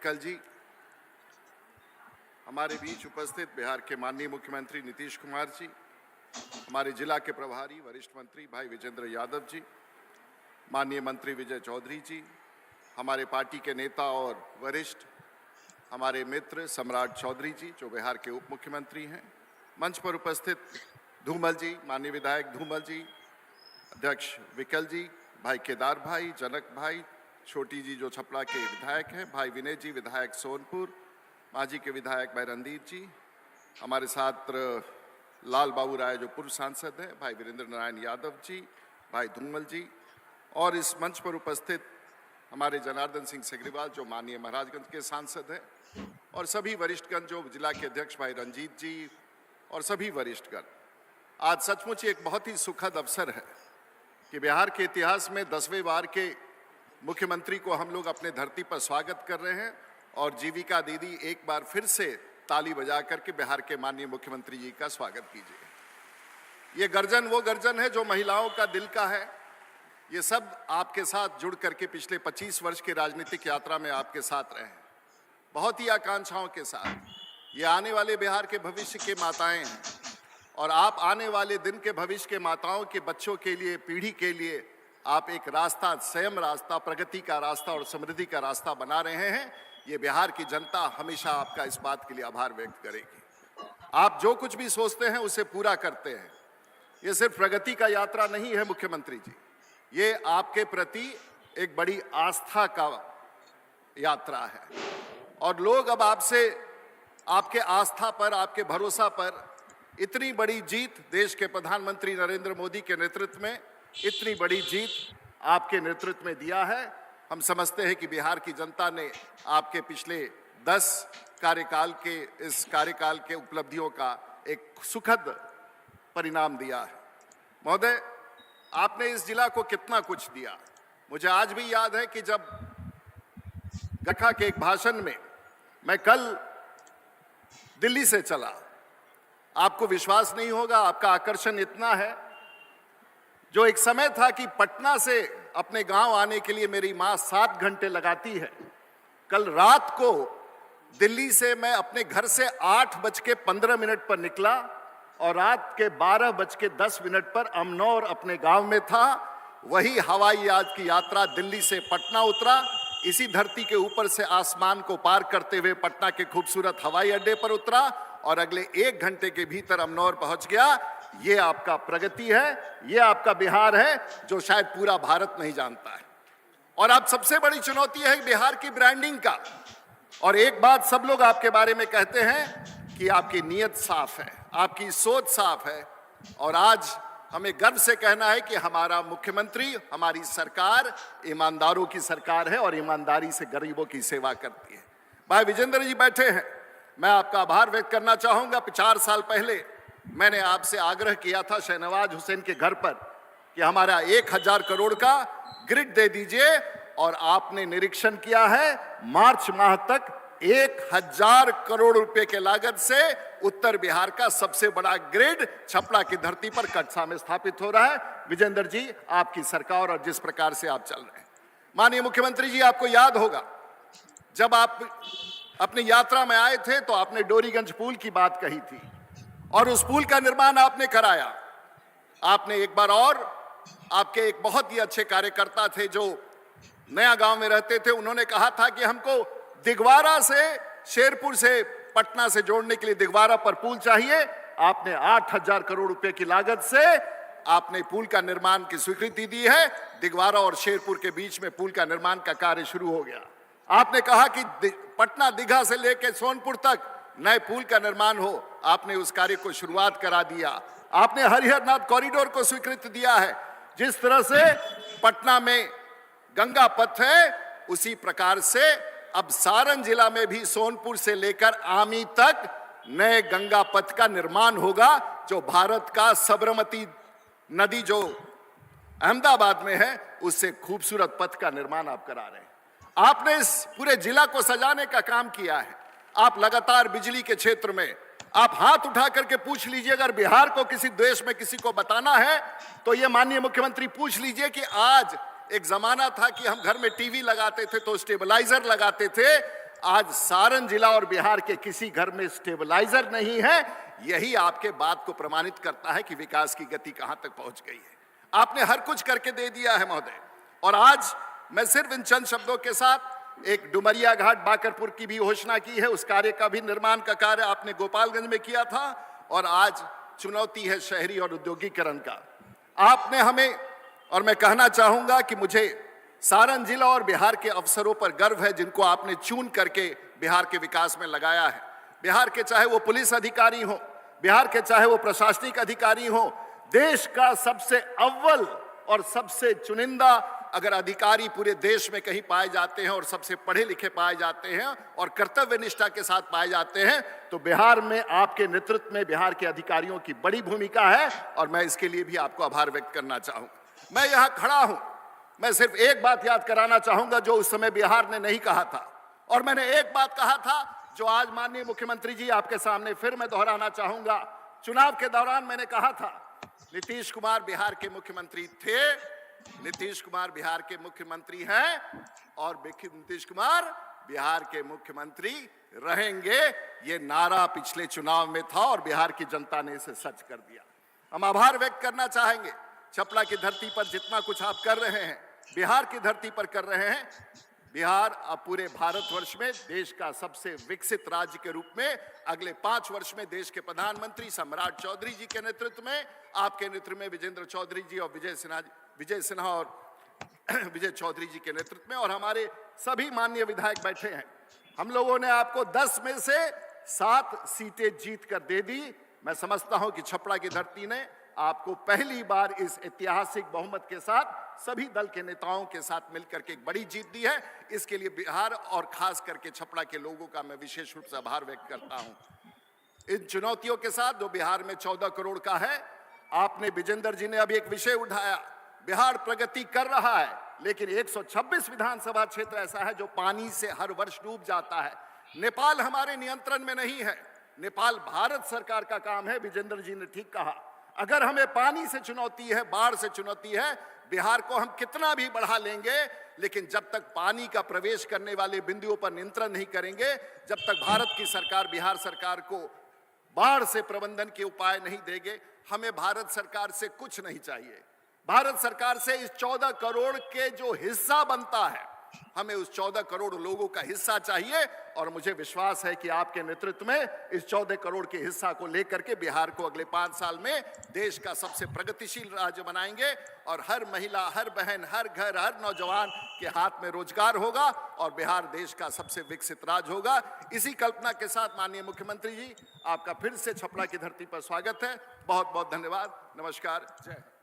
विकल जी, हमारे बीच उपस्थित बिहार के माननीय मुख्यमंत्री नीतीश कुमार जी, हमारे जिला के प्रभारी वरिष्ठ मंत्री भाई विजेंद्र यादव जी, माननीय मंत्री विजय चौधरी जी, हमारे पार्टी के नेता और वरिष्ठ हमारे मित्र सम्राट चौधरी जी जो बिहार के उप मुख्यमंत्री हैं, मंच पर उपस्थित धूमल जी, माननीय विधायक धूमल जी, अध्यक्ष विकल जी, भाई केदार भाई, जनक भाई, छोटी जी जो छपरा के विधायक हैं, भाई विनय जी विधायक सोनपुर, मांझी के विधायक भाई रणदीप जी, हमारे साथ लाल बाबू राय जो पूर्व सांसद हैं, भाई वीरेंद्र नारायण यादव जी, भाई धूमल जी, और इस मंच पर उपस्थित हमारे जनार्दन सिंह सिग्रीवाल जो माननीय महाराजगंज के सांसद हैं, और सभी वरिष्ठगण जो जिला के अध्यक्ष भाई रंजीत जी और सभी वरिष्ठगण। आज सचमुच एक बहुत ही सुखद अवसर है कि बिहार के इतिहास में 10वें बार के मुख्यमंत्री को हम लोग अपने धरती पर स्वागत कर रहे हैं, और जीविका दीदी एक बार फिर से ताली बजा करके बिहार के माननीय मुख्यमंत्री जी का स्वागत कीजिए। ये गर्जन वो गर्जन है जो महिलाओं का दिल का है। ये सब आपके साथ जुड़ करके पिछले 25 वर्ष की राजनीतिक यात्रा में आपके साथ रहे हैं, बहुत ही आकांक्षाओं के साथ। ये आने वाले बिहार के भविष्य के माताएं हैं, और आप आने वाले दिन के भविष्य के माताओं के बच्चों के लिए, पीढ़ी के लिए आप एक रास्ता, स्वयं रास्ता, प्रगति का रास्ता और समृद्धि का रास्ता बना रहे हैं। ये बिहार की जनता हमेशा आपका इस बात के लिए आभार व्यक्त करेगी। आप जो कुछ भी सोचते हैं उसे पूरा करते हैं। ये सिर्फ प्रगति का यात्रा नहीं है मुख्यमंत्री जी, ये आपके प्रति एक बड़ी आस्था का यात्रा है, और लोग अब आपसे, आपके आस्था पर, आपके भरोसा पर इतनी बड़ी जीत, देश के प्रधानमंत्री नरेंद्र मोदी के नेतृत्व में इतनी बड़ी जीत आपके नेतृत्व में दिया है। हम समझते हैं कि बिहार की जनता ने आपके पिछले 10 कार्यकाल के, इस कार्यकाल के उपलब्धियों का एक सुखद परिणाम दिया है। महोदय, आपने इस जिला को कितना कुछ दिया। मुझे आज भी याद है कि जब गखा के एक भाषण में मैं कल दिल्ली से चला, आपको विश्वास नहीं होगा, आपका आकर्षण इतना है, जो एक समय था कि पटना से अपने गांव आने के लिए मेरी मां 7 घंटे लगाती है, कल रात को दिल्ली से मैं अपने घर से 8:15 पर निकला और रात के 12:10 पर अमनौर अपने गांव में था। वही हवाई जहाज की यात्रा दिल्ली से पटना उतरा, इसी धरती के ऊपर से आसमान को पार करते हुए पटना के खूबसूरत हवाई अड्डे पर उतरा, और अगले 1 घंटे के भीतर अमनौर पहुंच गया। ये आपका प्रगति है, ये आपका बिहार है जो शायद पूरा भारत नहीं जानता है। और अब सबसे बड़ी चुनौती है बिहार की ब्रांडिंग का। और एक बात सब लोग आपके बारे में कहते हैं कि आपकी नीयत साफ है, आपकी सोच साफ है, और आज हमें गर्व से कहना है कि हमारा मुख्यमंत्री, हमारी सरकार ईमानदारों की सरकार है और ईमानदारी से गरीबों की सेवा करती है। भाई विजेंद्र जी बैठे हैं, मैं आपका आभार व्यक्त करना चाहूंगा। 4 साल पहले मैंने आपसे आग्रह किया था शहनवाज हुसैन के घर पर कि हमारा 1000 करोड़ का ग्रिड दे दीजिए, और आपने निरीक्षण किया है, मार्च माह तक 1000 करोड़ रुपए के लागत से उत्तर बिहार का सबसे बड़ा ग्रिड छपरा की धरती पर कटसा में स्थापित हो रहा है। विजेंद्र जी, आपकी सरकार और जिस प्रकार से आप चल रहे हैं, माननीय मुख्यमंत्री जी, आपको याद होगा जब आप अपनी यात्रा में आए थे तो आपने डोरीगंज पुल की बात कही थी, और उस पुल का निर्माण आपने कराया। आपने एक बार और, आपके एक बहुत ही अच्छे कार्यकर्ता थे जो नया गांव में रहते थे, उन्होंने कहा था कि हमको दिगवारा से, शेरपुर से पटना से जोड़ने के लिए दिगवारा पर पुल चाहिए। आपने 8000 करोड़ रुपए की लागत से आपने पुल का निर्माण की स्वीकृति दी है। दिगवारा और शेरपुर के बीच में पुल का निर्माण का कार्य शुरू हो गया। आपने कहा कि पटना दीघा से लेकर सोनपुर तक नए पुल का निर्माण हो, आपने उस कार्य को शुरुआत करा दिया। आपने हरिहरनाथ कॉरिडोर को स्वीकृति दिया है। जिस तरह से पटना में गंगा पथ है, उसी प्रकार से अब सारण जिला में भी सोनपुर से लेकर आमी तक नए गंगा पथ का निर्माण होगा, जो भारत का साबरमती नदी जो अहमदाबाद में है, उससे खूबसूरत पथ का निर्माण आप करा रहे हैं। आपने इस पूरे जिला को सजाने का काम किया है। आप लगातार बिजली के क्षेत्र में, आप हाथ उठा करके पूछ लीजिए, अगर बिहार को किसी देश में किसी को बताना है तो ये माननीय मुख्यमंत्री पूछ लीजिए कि आज एक जमाना था कि हम घर में टीवी लगाते थे तो स्टेबलाइजर लगाते थे, आज सारण जिला और बिहार के किसी घर में स्टेबलाइजर नहीं है। यही आपके बात को प्रमाणित करता है कि विकास की गति कहां तक पहुंच गई है। आपने हर कुछ करके दे दिया है महोदय। और आज मैं सिर्फ इन चंद शब्दों के साथ एक डुमरिया घाट बाकरपुर की भी घोषणा की है, उस कार्य का भी निर्माण का कार्य आपने गोपालगंज में किया था। और आज चुनौती है शहरी और औद्योगिकरण का। आपने हमें, और मैं कहना चाहूंगा कि मुझे सारण जिला और बिहार के अफसरों पर गर्व है जिनको आपने चुन करके बिहार के विकास में लगाया है। बिहार के चाहे वो पुलिस अधिकारी हो, बिहार के चाहे वो प्रशासनिक अधिकारी हो, देश का सबसे अव्वल और सबसे चुनिंदा अगर अधिकारी पूरे देश में कहीं पाए जाते हैं और सबसे पढ़े लिखे पाए जाते हैं और कर्तव्य निष्ठा के साथ पाए जाते हैं तो बिहार में आपके नेतृत्व में बिहार के अधिकारियों की बड़ी भूमिका है। और मैं इसके लिए भी आपको आभार व्यक्त करना चाहूंगा। मैं यहां खड़ा हूं, मैं सिर्फ एक बात याद कराना चाहूंगा जो उस समय बिहार ने नहीं कहा था। और मैंने एक बात कहा था जो आज माननीय मुख्यमंत्री जी आपके सामने फिर मैं दोहराना चाहूंगा। चुनाव के दौरान मैंने कहा था नीतीश कुमार बिहार के मुख्यमंत्री थे, नीतीश कुमार बिहार के मुख्यमंत्री हैं और नीतीश कुमार बिहार के मुख्यमंत्री रहेंगे। ये नारा पिछले चुनाव में था और बिहार की जनता ने इसे सच कर दिया। हम आभार व्यक्त करना चाहेंगे छपरा की धरती पर जितना कुछ आप कर रहे हैं, बिहार की धरती पर कर रहे हैं। बिहार अब पूरे भारतवर्ष में देश का सबसे विकसित राज्य के रूप में अगले 5 वर्ष में देश के प्रधानमंत्री सम्राट चौधरी जी के नेतृत्व में, आपके नेतृत्व में विजेंद्र चौधरी जी और विजय सिन्हा और विजय चौधरी जी के नेतृत्व में और हमारे सभी माननीय विधायक बैठे हैं। हम लोगों ने आपको 10 में से 7 सीटें जीत कर दे दी। मैं समझता हूं कि छपरा की धरती ने आपको पहली बार इस ऐतिहासिक बहुमत के साथ सभी दल के नेताओं के साथ मिलकर के एक बड़ी जीत दी है। इसके लिए बिहार और खास करके छपरा के लोगों का मैं विशेष रूप से आभार व्यक्त करता हूं। इन चुनौतियों के साथ जो बिहार में 14 करोड़ का है, आपने विजेंद्र जी ने अभी एक विषय उठाया, बिहार प्रगति कर रहा है लेकिन 126 विधानसभा क्षेत्र ऐसा है जो पानी से हर वर्ष डूब जाता है। नेपाल हमारे नियंत्रण में नहीं है, नेपाल भारत सरकार का काम है। विजेंद्र जी ने ठीक कहा, अगर हमें पानी से चुनौती है, बाढ़ से चुनौती है, बिहार को हम कितना भी बढ़ा लेंगे लेकिन जब तक पानी का प्रवेश करने वाले बिंदुओं पर नियंत्रण नहीं करेंगे, जब तक भारत की सरकार बिहार सरकार को बाढ़ से प्रबंधन के उपाय नहीं देंगे, हमें भारत सरकार से कुछ नहीं चाहिए। भारत सरकार से इस 14 करोड़ के जो हिस्सा बनता है, हमें उस 14 करोड़ लोगों का हिस्सा चाहिए। और मुझे विश्वास है कि आपके नेतृत्व में इस 14 करोड़ के हिस्सा को लेकर के बिहार को अगले 5 साल में देश का सबसे प्रगतिशील राज्य बनाएंगे और हर महिला, हर बहन, हर घर, हर नौजवान के हाथ में रोजगार होगा और बिहार देश का सबसे विकसित राज्य होगा। इसी कल्पना के साथ माननीय मुख्यमंत्री जी, आपका फिर से छपरा की धरती पर स्वागत है। बहुत बहुत धन्यवाद। नमस्कार। जय हिंद।